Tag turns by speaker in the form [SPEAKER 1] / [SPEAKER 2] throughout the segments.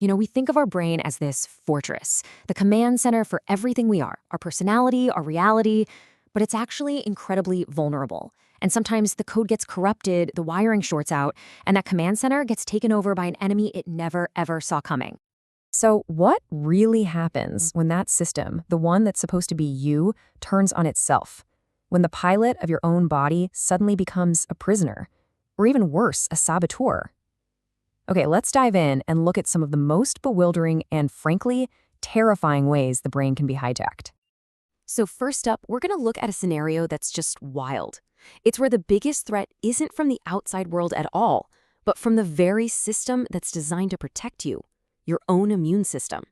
[SPEAKER 1] We think of our brain as this fortress, the command center for everything we are, our personality, our reality, but it's actually incredibly vulnerable. And sometimes the code gets corrupted, the wiring shorts out, and that command center gets taken over by an enemy it never, ever saw coming.
[SPEAKER 2] So what really happens when that system, the one that's supposed to be you, turns on itself? When the pilot of your own body suddenly becomes a prisoner? Or even worse, a saboteur? Okay, let's dive in and look at some of the most bewildering and, frankly, terrifying ways the brain can be hijacked.
[SPEAKER 1] So first up, we're going to look at a scenario that's just wild. It's where the biggest threat isn't from the outside world at all, but from the very system that's designed to protect you, your own immune system.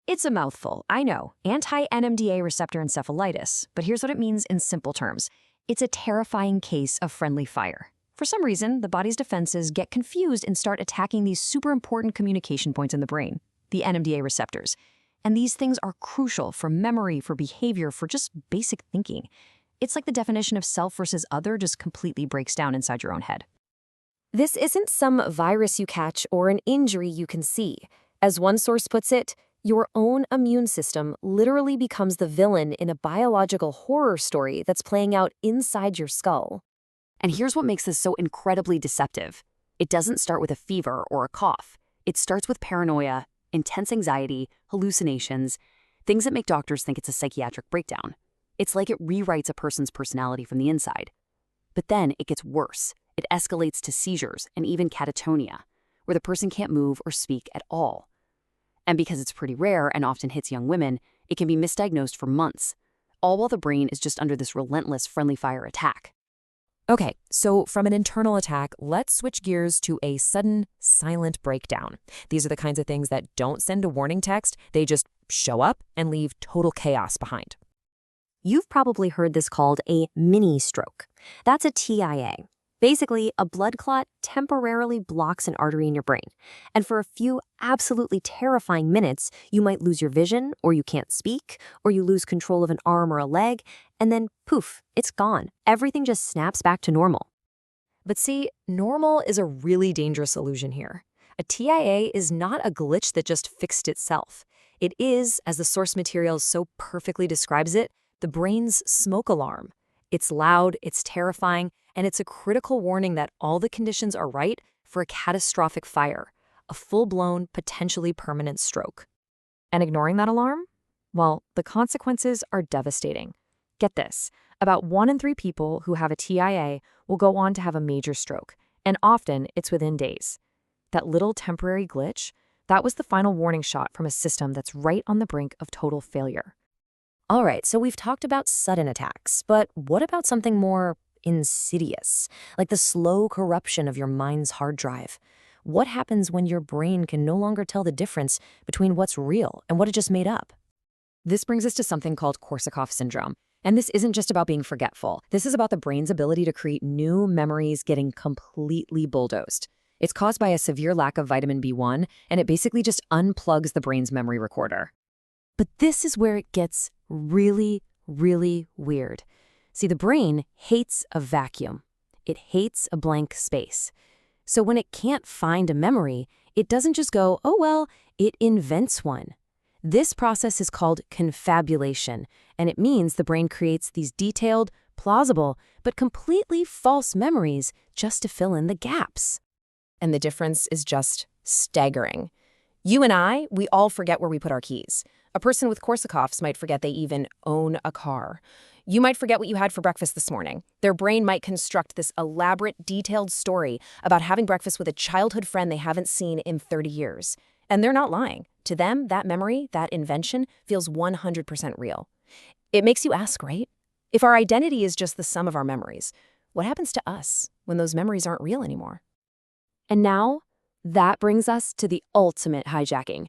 [SPEAKER 1] It's a mouthful, I know, anti-NMDA receptor encephalitis, but here's what it means in simple terms. It's a terrifying case of friendly fire. For some reason, the body's defenses get confused and start attacking these super important communication points in the brain, the NMDA receptors. And these things are crucial for memory, for behavior, for just basic thinking. It's like the definition of self versus other just completely breaks down inside your own head. This isn't some virus you catch or an injury you can see. As one source puts it, your own immune system literally becomes the villain in a biological horror story that's playing out inside your skull. And here's what makes this so incredibly deceptive. It doesn't start with a fever or a cough. It starts with paranoia, intense anxiety, hallucinations, things that make doctors think it's a psychiatric breakdown. It's like it rewrites a person's personality from the inside. But then it gets worse. It escalates to seizures and even catatonia, where the person can't move or speak at all. And because it's pretty rare and often hits young women, it can be misdiagnosed for months, all while the brain is just under this relentless friendly fire attack.
[SPEAKER 2] Okay, so from an internal attack, let's switch gears to a sudden, silent breakdown. These are the kinds of things that don't send a warning text, they just show up and leave total chaos behind.
[SPEAKER 1] You've probably heard this called a mini stroke. That's a TIA. Basically, a blood clot temporarily blocks an artery in your brain. And for a few absolutely terrifying minutes, you might lose your vision, or you can't speak, or you lose control of an arm or a leg, and then poof, it's gone. Everything just snaps back to normal.
[SPEAKER 2] But see, normal is a really dangerous illusion here. A TIA is not a glitch that just fixed itself. It is, as the source material so perfectly describes it, the brain's smoke alarm. It's loud, it's terrifying, and it's a critical warning that all the conditions are right for a catastrophic fire, a full-blown, potentially permanent stroke. And ignoring that alarm? Well, the consequences are devastating. Get this, about 1 in 3 people who have a TIA will go on to have a major stroke, and often it's within days. That little temporary glitch, that was the final warning shot from a system that's right on the brink of total failure.
[SPEAKER 1] All right, so we've talked about sudden attacks, but what about something more insidious, like the slow corruption of your mind's hard drive? What happens when your brain can no longer tell the difference between what's real and what it just made up?
[SPEAKER 2] This brings us to something called Korsakoff syndrome. And this isn't just about being forgetful. This is about the brain's ability to create new memories getting completely bulldozed. It's caused by a severe lack of vitamin B1, and it basically just unplugs the brain's memory recorder. But this is where it gets really, really weird. See, the brain hates a vacuum. It hates a blank space. So when it can't find a memory, it doesn't just go, oh well, it invents one. This process is called confabulation, and it means the brain creates these detailed, plausible, but completely false memories just to fill in the gaps. And the difference is just staggering. You and I, we all forget where we put our keys. A person with Korsakoff's might forget they even own a car. You might forget what you had for breakfast this morning. Their brain might construct this elaborate, detailed story about having breakfast with a childhood friend they haven't seen in 30 years. And they're not lying. To them, that memory, that invention, feels 100% real. It makes you ask, right? If our identity is just the sum of our memories, what happens to us when those memories aren't real anymore?
[SPEAKER 1] And now, that brings us to the ultimate hijacking.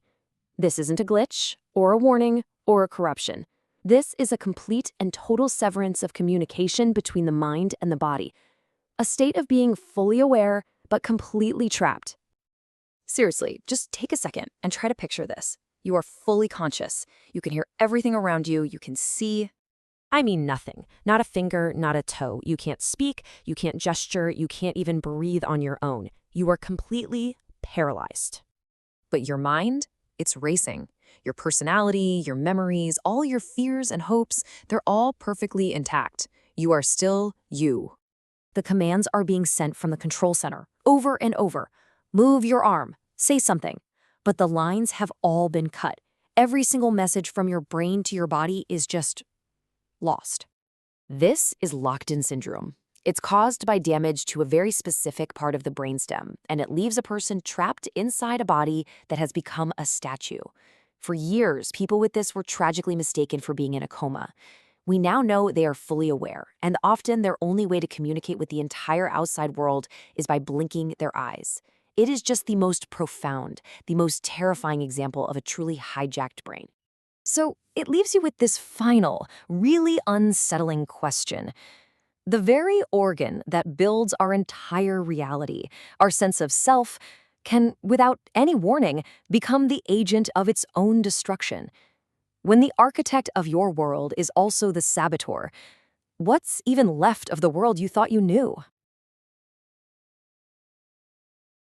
[SPEAKER 1] This isn't a glitch, or a warning, or a corruption. This is a complete and total severance of communication between the mind and the body. A state of being fully aware, but completely trapped. Seriously, just take a second and try to picture this. You are fully conscious. You can hear everything around you. You can see. I mean nothing. Not a finger, not a toe. You can't speak. You can't gesture. You can't even breathe on your own. You are completely paralyzed.
[SPEAKER 2] But your mind, it's racing. Your personality, your memories, all your fears and hopes, they're all perfectly intact. You are still you.
[SPEAKER 1] The commands are being sent from the control center, over and over. Move your arm, say something. But the lines have all been cut. Every single message from your brain to your body is just lost. This is locked-in syndrome. It's caused by damage to a very specific part of the brainstem, and it leaves a person trapped inside a body that has become a statue. For years, people with this were tragically mistaken for being in a coma. We now know they are fully aware, and often their only way to communicate with the entire outside world is by blinking their eyes. It is just the most profound, the most terrifying example of a truly hijacked brain. So it leaves you with this final, really unsettling question. The very organ that builds our entire reality, our sense of self, can, without any warning, become the agent of its own destruction. When the architect of your world is also the saboteur, what's even left of the world you thought you knew?